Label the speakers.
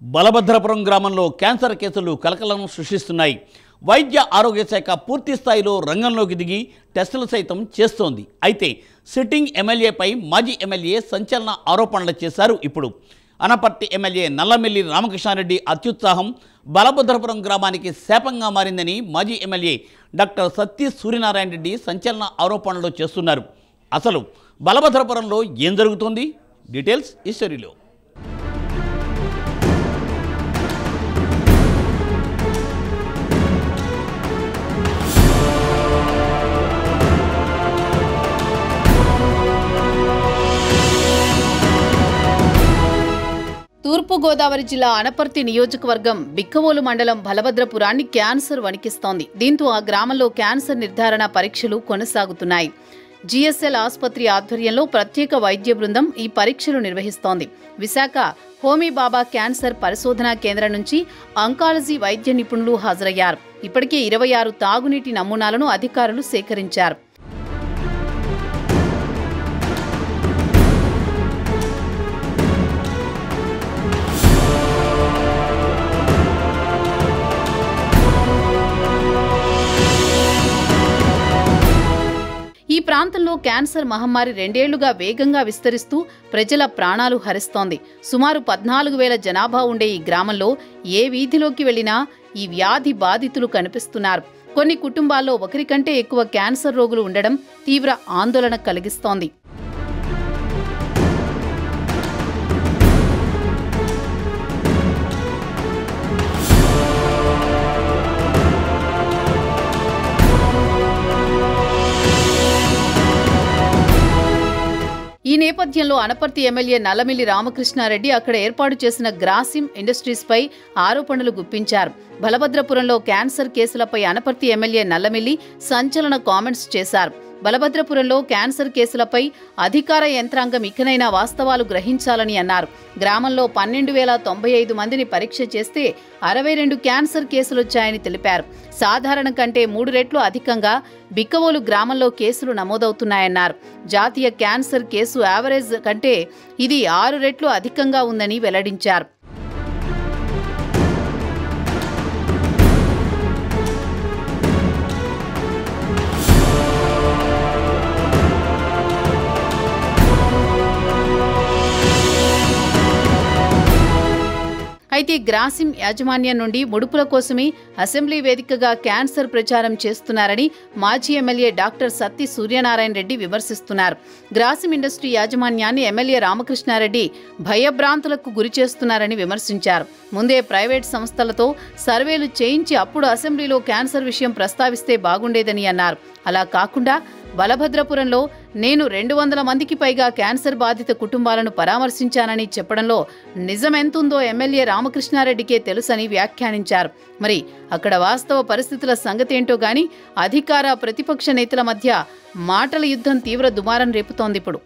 Speaker 1: బలభద్రపురం గ్రామంలో క్యాన్సర్ కేసులు కలకలం సృష్టిస్తున్నాయి. వైద్య ఆరోగ్య శాఖ పూర్తి స్థాయిలో రంగంలోకి దిగి టెస్టులు సైతం చేస్తోంది. అయితే సిట్టింగ్ ఎమ్మెల్యేపై మాజీ ఎమ్మెల్యే సంచలన ఆరోపణలు చేశారు. ఇప్పుడు అనపర్తి ఎమ్మెల్యే నల్లమిల్లి రామకృష్ణారెడ్డి అత్యుత్సాహం బలభద్రపురం గ్రామానికి శాపంగా మారిందని మాజీ ఎమ్మెల్యే డాక్టర్ సత్తి సూర్యనారాయణ రెడ్డి సంచలన ఆరోపణలు చేస్తున్నారు. అసలు బలభద్రపురంలో ఏం జరుగుతోంది? డీటెయిల్స్ ఈ స్టోరీలో.
Speaker 2: తూర్పుగోదావరి జిల్లా అనపర్తి నియోజకవర్గం బిక్కవోలు మండలం బలభద్రపురాన్ని క్యాన్సర్ వణికిస్తోంది. దీంతో ఆ గ్రామంలో క్యాన్సర్ నిర్ధారణ పరీక్షలు కొనసాగుతున్నాయి. జిఎస్ఎల్ ఆసుపత్రి ఆధ్వర్యంలో ప్రత్యేక వైద్య బృందం ఈ పరీక్షలు నిర్వహిస్తోంది. విశాఖ హోమీబాబా క్యాన్సర్ పరిశోధనా కేంద్రం నుంచి అంకాలజీ వైద్య నిపుణులు హాజరయ్యారు. ఇప్పటికే 26 తాగునీటి నమూనాలను అధికారులు సేకరించారు. ఈ ప్రాంతంలో క్యాన్సర్ మహమ్మారి 2 ఏళ్లుగా వేగంగా విస్తరిస్తూ ప్రజల ప్రాణాలు హరిస్తోంది. సుమారు 14,000 జనాభా ఉండే ఈ గ్రామంలో ఏ వీధిలోకి వెళ్లినా ఈ వ్యాధి బాధితులు కనిపిస్తున్నారు. కొన్ని కుటుంబాల్లో ఒకరి కంటే ఎక్కువ క్యాన్సర్ రోగులు ఉండడం తీవ్ర ఆందోళన కలిగిస్తోంది. ఈ నేపథ్యంలో అనపర్తి ఎమ్మెల్యే నల్లమిల్లి రామకృష్ణారెడ్డి అక్కడ ఏర్పాటు చేసిన గ్రాసిమ్ ఇండస్ట్రీస్పై ఆరోపణలు గుప్పించారు. బలభద్రపురంలో క్యాన్సర్ కేసులపై అనపర్తి ఎమ్మెల్యే నల్లమిల్లి సంచలన కామెంట్స్ చేశారు. బలభద్రపురంలో క్యాన్సర్ కేసులపై అధికార యంత్రాంగం ఇకనైనా వాస్తవాలు గ్రహించాలని అన్నారు. గ్రామంలో 12,095 మందిని పరీక్ష చేస్తే 62 క్యాన్సర్ కేసులొచ్చాయని తెలిపారు. సాధారణ కంటే 3 రెట్లు అధికంగా బిక్కవోలు గ్రామంలో కేసులు నమోదవుతున్నాయన్నారు. జాతీయ క్యాన్సర్ కేసు యావరేజ్ కంటే ఇది 6 రెట్లు అధికంగా ఉందని వెల్లడించారు. అయితే గ్రాసిమ్ యాజమాన్యం నుండి ముడుపుల కోసమే అసెంబ్లీ వేదికగా క్యాన్సర్ ప్రచారం చేస్తున్నారని మాజీ ఎమ్మెల్యే డాక్టర్ సత్తి సూర్యనారాయణ రెడ్డి విమర్శిస్తున్నారు. గ్రాసిమ్ ఇండస్ట్రీ యాజమాన్యాన్ని ఎమ్మెల్యే రామకృష్ణారెడ్డి భయభ్రాంతులకు గురి చేస్తున్నారని విమర్శించారు. ముందే ప్రైవేట్ సంస్థలతో సర్వేలు చేయించి అప్పుడు అసెంబ్లీలో క్యాన్సర్ విషయం ప్రస్తావిస్తే బాగుండేదని అన్నారు. అలా కాకుండా బలభద్రపురంలో నేను 200 మందికి పైగా క్యాన్సర్ బాధిత కుటుంబాలను పరామర్శించానని చెప్పడంలో నిజమెంతుందో ఎమ్మెల్యే రామకృష్ణారెడ్డికే తెలుసని వ్యాఖ్యానించారు. మరి అక్కడ వాస్తవ పరిస్థితుల సంగతేంటో గాని అధికార ప్రతిపక్ష నేతల మధ్య మాటల యుద్ధం తీవ్ర దుమారం రేపుతోంది ఇప్పుడు.